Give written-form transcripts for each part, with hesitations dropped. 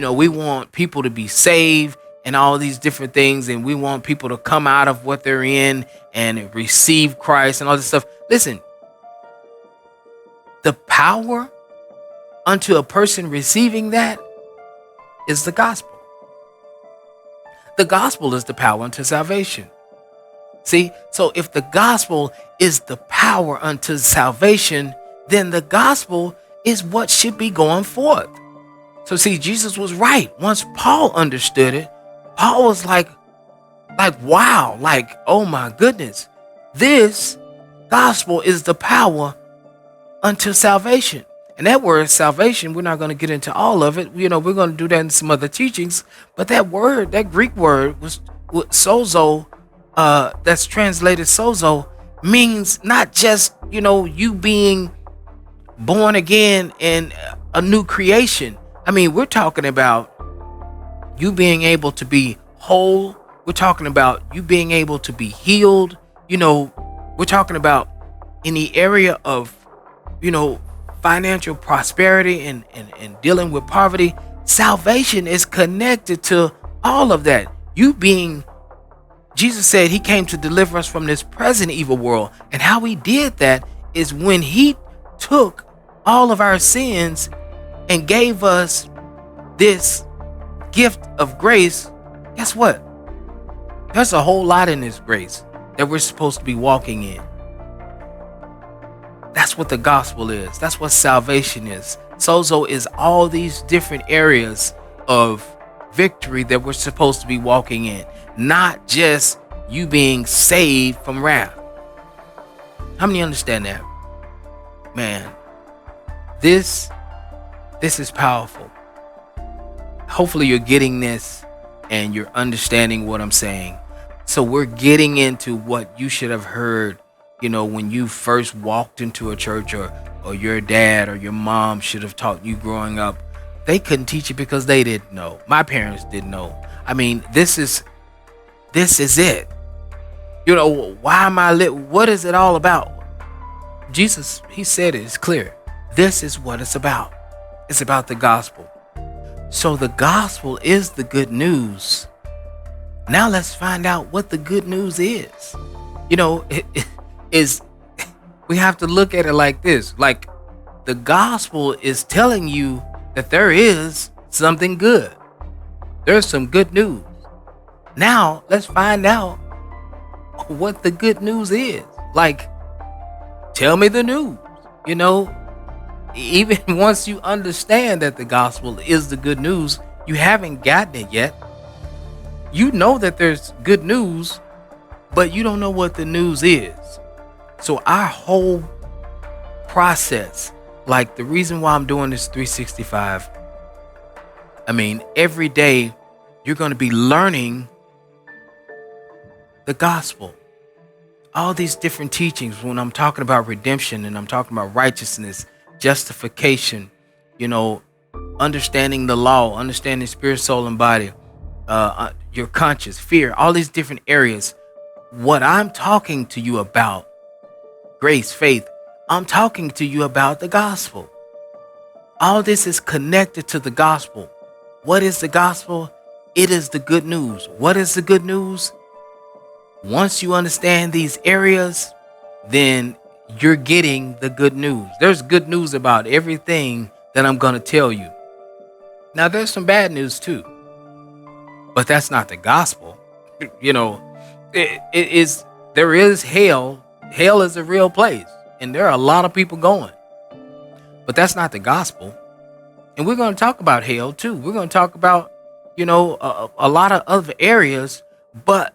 We want people to be saved and all these different things, and we want people to come out of what they're in and receive Christ and all this stuff. Listen, the power unto a person receiving that is the gospel. The gospel is the power unto salvation. See, so if the gospel is the power unto salvation, then the gospel is what should be going forth. So see, Jesus was right. Once Paul understood it, Paul was like, wow, like, oh my goodness, this gospel is the power unto salvation. And that word salvation, we're not going to get into all of it. We're going to do that in some other teachings. But that word, that Greek word was sozo, that's translated sozo, means not just, you being born again and a new creation. I mean, we're talking about you being able to be whole. We're talking about you being able to be healed. We're talking about in the area of, financial prosperity and dealing with poverty. Salvation is connected to all of that. Jesus said he came to deliver us from this present evil world. And how he did that is when he took all of our sins and gave us this gift of grace. Guess what? There's a whole lot in this grace that we're supposed to be walking in. That's what the gospel is. That's what salvation is. Sozo is all these different areas of victory that we're supposed to be walking in, not just you being saved from wrath. How many understand that? Man, this is powerful. Hopefully you're getting this and you're understanding what I'm saying. So we're getting into what you should have heard, when you first walked into a church, or your dad or your mom should have taught you growing up. They couldn't teach you because they didn't know. My parents didn't know. I mean, this is it. Why am I lit? What is it all about? Jesus, he said it. It's clear. This is what it's about. It's about the gospel. So the gospel is the good news. Now let's find out what the good news is. We have to look at it like this. Like, the gospel is telling you that there is something good. There's some good news. Now let's find out what the good news is. Like, tell me the news. Even once you understand that the gospel is the good news, you haven't gotten it yet. You know that there's good news, but you don't know what the news is. So our whole process, like the reason why I'm doing this 365, every day you're going to be learning the gospel. All these different teachings, when I'm talking about redemption and I'm talking about righteousness, justification, understanding the law, understanding spirit, soul, and body, your conscience, fear, all these different areas. What I'm talking to you about, grace, faith, I'm talking to you about the gospel. All this is connected to the gospel. What is the gospel? It is the good news. What is the good news? Once you understand these areas, then you're getting the good news. There's good news about everything that I'm going to tell you. Now, there's some bad news too, but that's not the gospel. There is hell. Hell is a real place, and there are a lot of people going, but that's not the gospel. And we're going to talk about hell too. We're going to talk about, a lot of other areas, but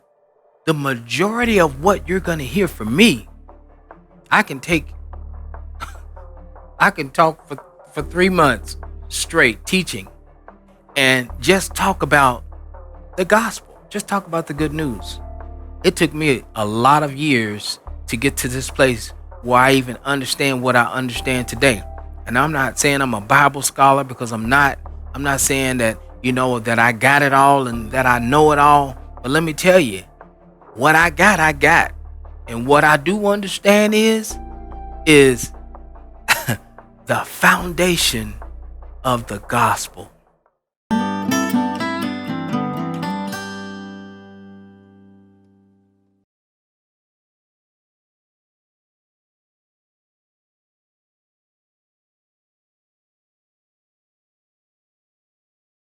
the majority of what you're going to hear from me, I can talk for 3 months straight teaching and just talk about the gospel. Just talk about the good news. It took me a lot of years to get to this place where I even understand what I understand today. And I'm not saying I'm a Bible scholar, because I'm not saying that, that I got it all and that I know it all. But let me tell you, what I got. And what I do understand is the foundation of the gospel.